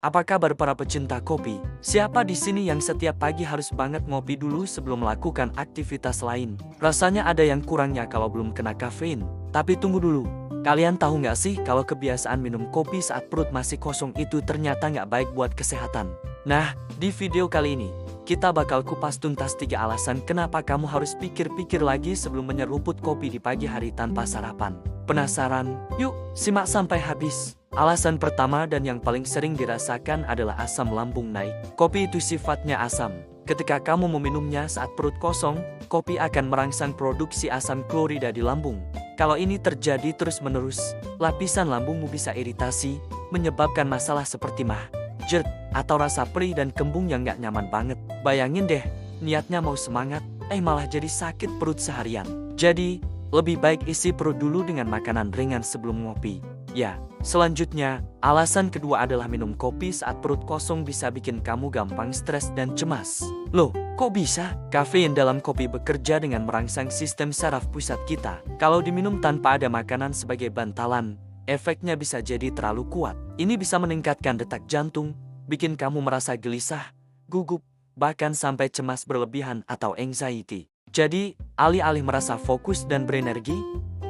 Apa kabar para pecinta kopi? Siapa di sini yang setiap pagi harus banget ngopi dulu sebelum melakukan aktivitas lain? Rasanya ada yang kurangnya kalau belum kena kafein. Tapi tunggu dulu. Kalian tahu nggak sih kalau kebiasaan minum kopi saat perut masih kosong itu ternyata nggak baik buat kesehatan? Nah, di video kali ini, kita bakal kupas tuntas 3 alasan kenapa kamu harus pikir-pikir lagi sebelum menyeruput kopi di pagi hari tanpa sarapan. Penasaran? Yuk, simak sampai habis. Alasan pertama dan yang paling sering dirasakan adalah asam lambung naik. Kopi itu sifatnya asam. Ketika kamu meminumnya saat perut kosong, kopi akan merangsang produksi asam klorida di lambung. Kalau ini terjadi terus-menerus, lapisan lambungmu bisa iritasi, menyebabkan masalah seperti mah, GERD, atau rasa perih dan kembung yang gak nyaman banget. Bayangin deh, niatnya mau semangat, malah jadi sakit perut seharian. Jadi, lebih baik isi perut dulu dengan makanan ringan sebelum ngopi. Ya, selanjutnya, alasan kedua adalah minum kopi saat perut kosong bisa bikin kamu gampang stres dan cemas. Loh, kok bisa? Kafein dalam kopi bekerja dengan merangsang sistem saraf pusat kita. Kalau diminum tanpa ada makanan sebagai bantalan, efeknya bisa jadi terlalu kuat. Ini bisa meningkatkan detak jantung, bikin kamu merasa gelisah, gugup, bahkan sampai cemas berlebihan atau anxiety. Jadi, alih-alih merasa fokus dan berenergi,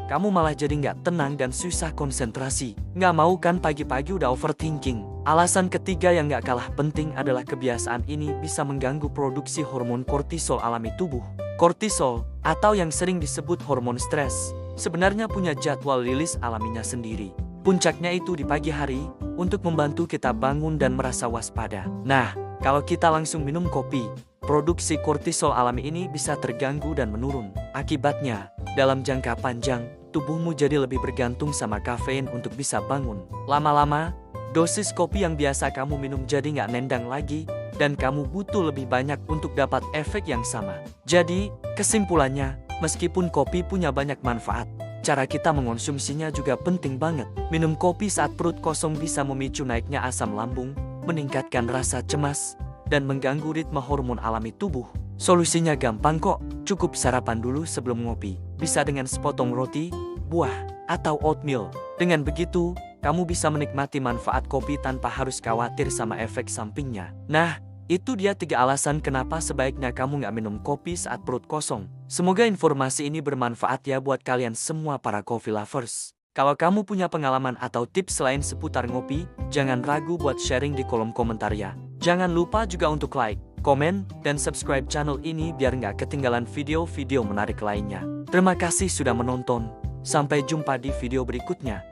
kamu malah jadi nggak tenang dan susah konsentrasi. Nggak mau kan pagi-pagi udah overthinking. Alasan ketiga yang nggak kalah penting adalah kebiasaan ini bisa mengganggu produksi hormon kortisol alami tubuh. Kortisol, atau yang sering disebut hormon stres, sebenarnya punya jadwal rilis alaminya sendiri. Puncaknya itu di pagi hari, untuk membantu kita bangun dan merasa waspada. Nah, kalau kita langsung minum kopi, produksi kortisol alami ini bisa terganggu dan menurun. Akibatnya, dalam jangka panjang, tubuhmu jadi lebih bergantung sama kafein untuk bisa bangun. Lama-lama, dosis kopi yang biasa kamu minum jadi nggak nendang lagi, dan kamu butuh lebih banyak untuk dapat efek yang sama. Jadi, kesimpulannya, meskipun kopi punya banyak manfaat, cara kita mengonsumsinya juga penting banget. Minum kopi saat perut kosong bisa memicu naiknya asam lambung, meningkatkan rasa cemas, dan mengganggu ritme hormon alami tubuh. Solusinya gampang kok, cukup sarapan dulu sebelum ngopi. Bisa dengan sepotong roti, buah, atau oatmeal. Dengan begitu, kamu bisa menikmati manfaat kopi tanpa harus khawatir sama efek sampingnya. Nah, itu dia 3 alasan kenapa sebaiknya kamu nggak minum kopi saat perut kosong. Semoga informasi ini bermanfaat ya buat kalian semua para coffee lovers. Kalau kamu punya pengalaman atau tips lain seputar ngopi, jangan ragu buat sharing di kolom komentar ya. Jangan lupa juga untuk like, komen, dan subscribe channel ini biar nggak ketinggalan video-video menarik lainnya. Terima kasih sudah menonton. Sampai jumpa di video berikutnya.